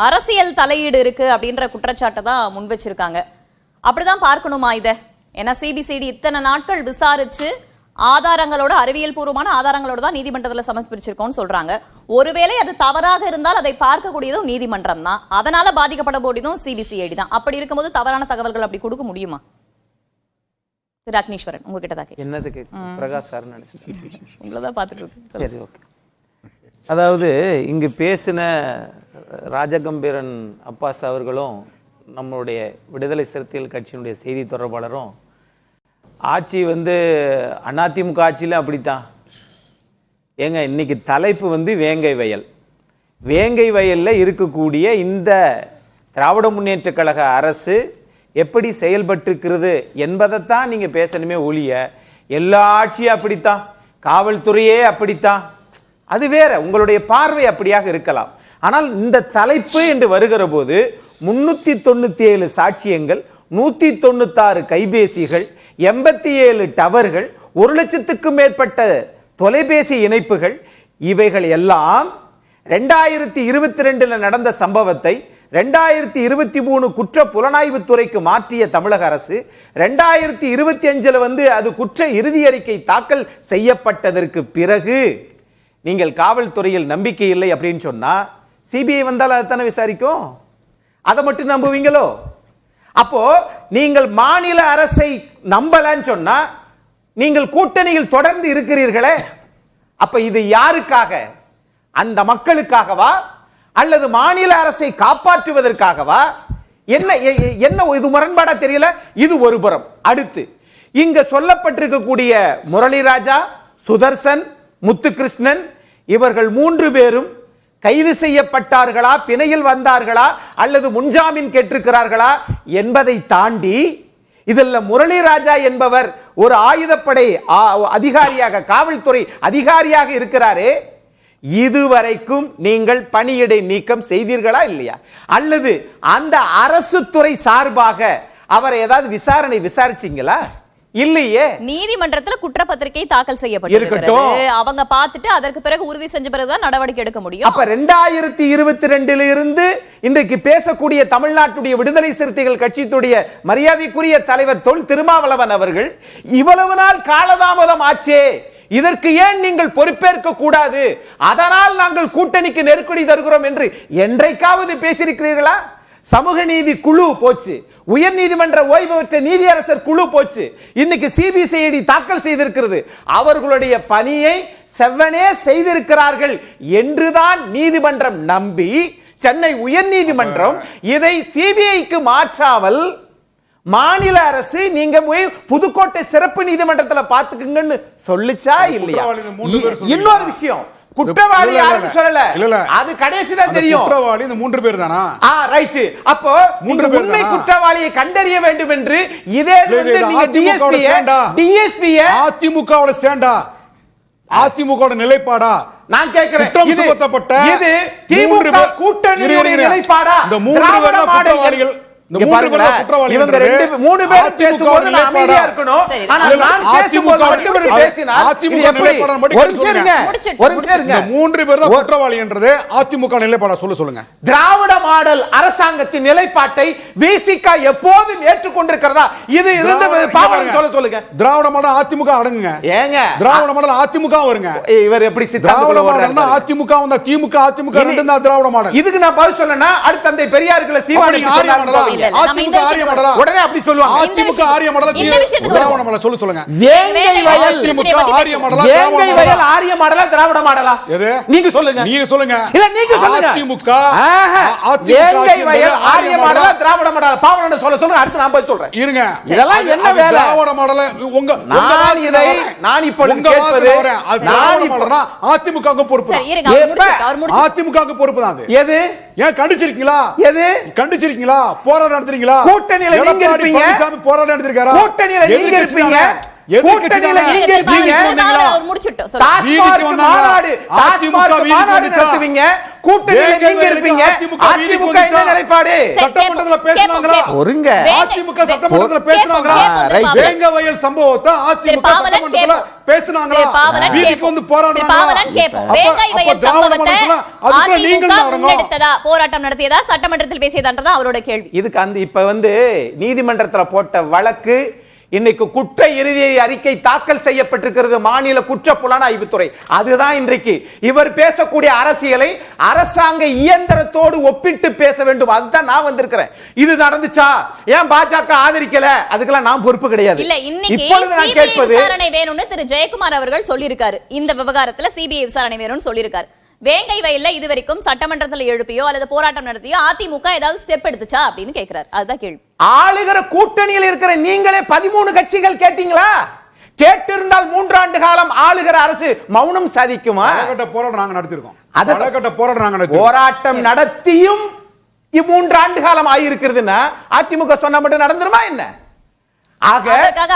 அரசியல் தலையீடு இருக்கு அப்படின்ற குற்றச்சாட்டை தான் முன் வச்சிருக்காங்க. அப்படிதான் பார்க்கணுமா இத? ஏன்னா சிபிசிஐடி இத்தனை நாட்கள் விசாரிச்சு ஆதாரங்களோட, அறிவியல் பூர்வமான ஆதாரங்களோட தான் நீதிமன்றத்துல சமர்ப்பிச்சிருக்கோம்னு சொல்றாங்க. ஒருவேளை அது தவறாக இருந்தால் அதை பார்க்கக்கூடியதும் நீதிமன்றம் தான், அதனால பாதிக்கப்பட போடியதும் சிபிசிஐடி தான். அப்படி இருக்கும்போது தவறான தகவல்கள் அப்படி கொடுக்க முடியுமா? திரு அக்னீஸ்வரன், உங்ககிட்ட தான் என்னதுக்கு பிரகாஷ் சார் நினைச்சிட்டேன், உங்களதான் பார்த்துட்டு இருக்கு. சரி, ஓகே. அதாவது இங்கு பேசின ராஜகம்பீரன் அப்பாஸ் அவர்களும் நம்மளுடைய விடுதலை சிறுத்தைகள் கட்சியினுடைய செய்தி தொடர்பாளரும் ஆட்சி அதிமுக ஆட்சியில் அப்படித்தான் ஏங்க. இன்னைக்கு தலைப்பு வேங்கை வயல். வேங்கை வயலில் இருக்கக்கூடிய இந்த திராவிட முன்னேற்ற கழக அரசு எப்படி செயல்பட்டிருக்கிறது என்பதைத்தான் நீங்கள் பேசணுமே ஒழிய எல்லா ஆட்சியும் அப்படித்தான், காவல்துறையே அப்படித்தான், அது வேற, உங்களுடைய பார்வை அப்படியாக இருக்கலாம். ஆனால் இந்த தலைப்பு என்று வருகிற போது 397 சாட்சியங்கள், 196 கைபேசிகள், 87 டவர்கள், 1 லட்சத்துக்கும் மேற்பட்ட தொலைபேசி இணைப்புகள், இவைகள் எல்லாம் 2022 நடந்த சம்பவத்தை 2023 குற்ற புலனாய்வு துறைக்கு மாற்றிய தமிழக அரசு 2025 அது குற்ற இறுதி அறிக்கை தாக்கல் செய்யப்பட்டதற்கு பிறகு நீங்கள் காவல்துறையில் நம்பிக்கை இல்லை அப்படின்னு சொன்னா சிபிஐ வந்தால் அதைத்தானே விசாரிக்கும். அதை மட்டும் நம்புவீங்களோ? அப்போ நீங்கள் மாநில அரசை நம்பலன்னு சொன்னா நீங்கள் கூட்டணியில் தொடர்ந்து இருக்கிறீர்களே, அப்ப இது யாருக்காக? அந்த மக்களுக்காகவா அல்லது மாநில அரசை காப்பாற்றுவதற்காகவா? என்ன இது முரண்பாடா தெரியல. இது ஒரு புறம். அடுத்து இங்க சொல்லப்பட்டிருக்கக்கூடிய முரளிராஜா, சுதர்சன், முத்துகிருஷ்ணன் இவர்கள் 3 பேரும் கைது செய்யப்பட்டார்களா, பிணையில் வந்தார்களா அல்லது முன்ஜாமீன் கேட்டிருக்கிறார்களா என்பதை தாண்டி இதில் முரளிராஜா என்பவர் ஒரு ஆயுதப்படை அதிகாரியாக, காவல்துறை அதிகாரியாக இருக்கிறாரே, இதுவரைக்கும் நீங்கள் பணியிடை நீக்கம் செய்தீர்களா இல்லையா? அல்லது அந்த அரசு துறை சார்பாக அவரை ஏதாவது விசாரிச்சீங்களா? இல்லையே. நீதிமன்றத்துல குற்றப்பத்திரிகை தாக்கல் செய்யப்பட்டிருக்கிறது. அவங்க பார்த்துட்டு அதற்கு பிறகு உறுதி செஞ்ச பிறகுதான் நடவடிக்கை எடுக்க முடியும். அப்ப 2022 இருந்து இன்றைக்கு பேசக்கூடிய தமிழ்நாட்டுடைய விடுதலை சிறுத்தைகள் கட்சியுடைய மரியாதைக்குரிய தலைவர் தொல் திருமாவளவன் அவர்கள் இவ்வளவு நாள் காலதாமதம் ஆச்சே, இதற்கு ஏன் நீங்கள் பொறுப்பேற்க கூடாது, அதனால் நாங்கள் கூட்டணிக்கு நெருக்கடி தருகிறோம் என்று என்றைக்காவது பேசியிருக்கிறீர்களா? சமூக நீதி குழு போச்சு, உயர் நீதிமன்ற ஓய்வு பெற்ற நீதியரசர் குழு போச்சு, இன்னைக்கு சிபிசிஐடி தாக்கல் செய்திருக்கிறது. அவர்களுடைய பணியை செவ்வனே செய்திருக்கிறார்கள் என்றுதான் நீதிமன்றம் நம்பி சென்னை உயர் நீதிமன்றம் இதை சிபிஐக்கு மாற்றாமல் மாநில அரசு நீங்க போய் புதுக்கோட்டை சிறப்பு நீதிமன்றத்தில் பார்த்துக்குங்கன்னு சொல்லிச்சா இல்லையா? இன்னொரு விஷயம், குற்றவாளி யாரும் சொல்லல, அது கடைசிதான் தெரியும். குற்றவாளி இந்த 3 பேர் தானா? ரைட். அப்போ உண்மை குற்றவாளியை கண்டறிய வேண்டும் என்று இதே நீங்க டிஎஸ்பி அதிமுகவோட ஸ்டாண்டா, அதிமுகவோட நிலைப்பாடா நான் கேக்குறேன். இது திமுக கூட்டணியுடைய நிலைப்பாடா? இந்த 3 பேர் குற்றவாளிகள். இவங்க 3 பேர் பேசும்போது நான் அமைதியா இருக்கணும். ஆனா நான் பேசும்போது மட்டும் பேசினால் ஒரு நிமிஷம் இருங்க. 3 பேர் தான் குற்றவாளி என்றது அதிமுக நிலைப்பாடா? சொல்லுங்க. திராவிட மாடல் அரசாங்கத்தின் நிலைப்பாட்டை விசிக எப்போதும் ஏற்றுக்கொண்டிருக்கிறதா? இது இருந்து பாவம் சொல்லுங்க. திராவிட மாடல் அதிமுக அடங்குங்க. ஏங்க திராவிட மாடல் அதிமுக வருங்க. இவர் எப்படி திராவிட மாடல்னா அதிமுக வந்தா திமுக அதிமுக ரெண்டும் தான் திராவிட மாடல். இதுக்கு நான் பதில் சொல்லனா அடுத்த தந்தை பெரியார்களை சீவானி சொன்னாங்க. அதிமுக ஆரிய மாடலா? உடனே அப்படி சொல்லுவாங்க. அதிமுக ஆரிய மாடலா திராவிட மாடலா? சொல்லுங்க. வேங்கை வயல் அதிமுக ஆரிய மாடலா? வேங்கை வயல் ஆரிய மாடலா திராவிட மாடலா? எது? நீங்க சொல்லுங்க. நீங்க சொல்லுங்க. இல்ல நீங்க சொல்லுங்க. அதிமுக வேங்கை வயல் ஆரிய மாடலா திராவிட மாடலா? பாவனன் சொல்லுங்க. அடுத்து நான் போய் சொல்றேன். இருங்க. இதெல்லாம் என்ன வேலை? திராவிட மாடல உங்க நான் இப்போ கேட்பது திராவிட மாடலா அதிமுகவுக்கு பொறுப்பு தான். அதிமுகவுக்கு பொறுப்பு தான். எது? ஏன் கண்டிச்சிருக்கீங்களா? எது கண்டிச்சிருக்கீங்களா? போராட்டம் நடத்துறீங்களா? கூட்டணியில நீங்க இருப்பீங்க. போராட்டம் நடத்திருக்காரா? கூட்டணியில நீங்க இருப்பீங்க. கூட்டணியில நீங்க இருப்பீங்க. மாநாடு நடத்துவீங்க, கூட்டணியில நீங்க இருப்பீங்க. அதிமுக என்ன நிலைப்பாடு? சட்டமன்றத்துல பேசுனாங்களா? ஒருங்க அதிமுக சட்டமன்றத்துல பேசுனாங்களா? வேங்க வயல் சம்பவத்தை அதிமுக சட்டமன்றத்துல பேசுனாங்களா? வீதிக்கு வந்து போராடுனாங்களா? போராட்டம் நடத்தியதா, சட்டமன்றத்தில் பேசியதான்றதா அவரோட கேள்வி. இதுக்கு அந்த இப்ப வந்து நீதிமன்றத்துல போட்ட வழக்கு இன்னைக்கு குற்ற இறுதி அறிக்கை தாக்கல் செய்யப்பட்டிருக்கிறது மாநில குற்ற புலனாய்வுத்துறை. அதுதான் இன்றைக்கு இவர் பேசக்கூடிய அரசியலை அரசாங்க இயந்திரத்தோடு ஒப்பிட்டு பேச வேண்டும். அதுதான் நான் வந்திருக்கிறேன். இது நடந்துச்சா? ஏன் பாஜக ஆதரிக்கல? அதுக்கெல்லாம் நான் பொறுப்பு கிடையாது. இல்ல, இன்னைக்கு இப்பொழுது நான் கேட்பது, விசாரணை வேணும்னு திரு ஜெயக்குமார் அவர்கள் சொல்லியிருக்காரு. இந்த விவகாரத்துல சிபிஐ விசாரணை வேணும்னு சொல்லியிருக்காரு. வேங்கை வயல்ல இதுவரைக்கும் சட்டமன்றத்துல எழுப்பியோ அல்லது போராட்டம் நடத்தியோ அதிமுக ஏதாவது ஸ்டெப் எடுத்துச்சா அப்படின்னு கேக்குறாரு. அதுதான் கேள்வி. ஆளுகிற கூட்டணியில் இருக்கிற நீங்களே 13 கட்சிகள் கேட்டீங்களா? கேட்டிருந்தால் 3 ஆண்டு காலம் ஆளுகிற அரசு மௌனம் சாதிக்குமா? போராட்டம் நடத்தியும் 3 ஆண்டு காலம் ஆகியிருக்கிறதுன்னா அதிமுக சொன்ன மட்டும் நடந்துருமா என்ன? ஆக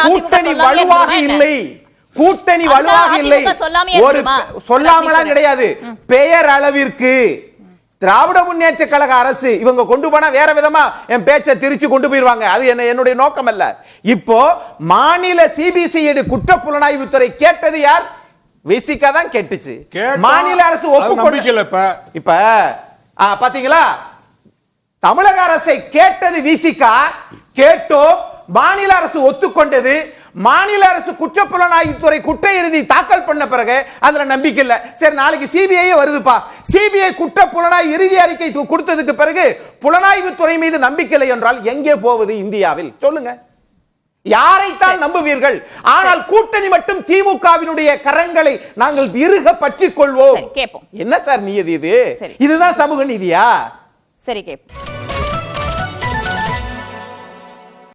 கூட்டணி வலுவாக இல்லை, கூட்டணி வலுவாக இல்லை. ஒரு சொல்லாமலாம் கிடையாது, பெயர் அளவிற்கு திராவிட முன்னேற்ற கழக அரசு இவங்க கொண்டு போனா வேற விதமா என் பேச்சை திருச்சி கொண்டு போயிருவாங்க. அது என்னுடைய நோக்கம் அல்ல. இப்போ மாநில சிபிசிஐடி குற்ற புலனாய்வுத்துறை கேட்டது யார்? விசிகா தான் கேட்டுச்சு. மாநில அரசு ஒப்புக்கொள்ள இப்ப பாத்தீங்களா? தமிழக அரசை கேட்டது விசிகா, கேட்டோ மாநில அரசு ஒத்துக்கொண்டது. மாநில அரசு குற்றப்புலனாய்வுத்துறை குற்ற இறுதி தாக்கல் பண்ண பிறகு அதுல நம்பிக்கை இல்ல. சரி, நாளைக்கு சிபிஐ வருதுப்பா, சிபிஐ குற்ற புலனாய்வு இறுதி அறிக்கை கொடுத்ததுக்கு பிறகு புலனாய்வுத்துறை மீது நம்பிக்கை இல்லை என்றால் எங்கே போவது இந்தியாவில்? சொல்லுங்க, யாரைத்தான் நம்புவீர்கள்? ஆனால் கூட்டணி மட்டும் திமுகவினுடைய கரங்களை நாங்கள் இறுக பற்றிக் கொள்வோம். என்ன சார் நீதி இது? இதுதான் சமூக நீதியா? சரி, கேட்போம்.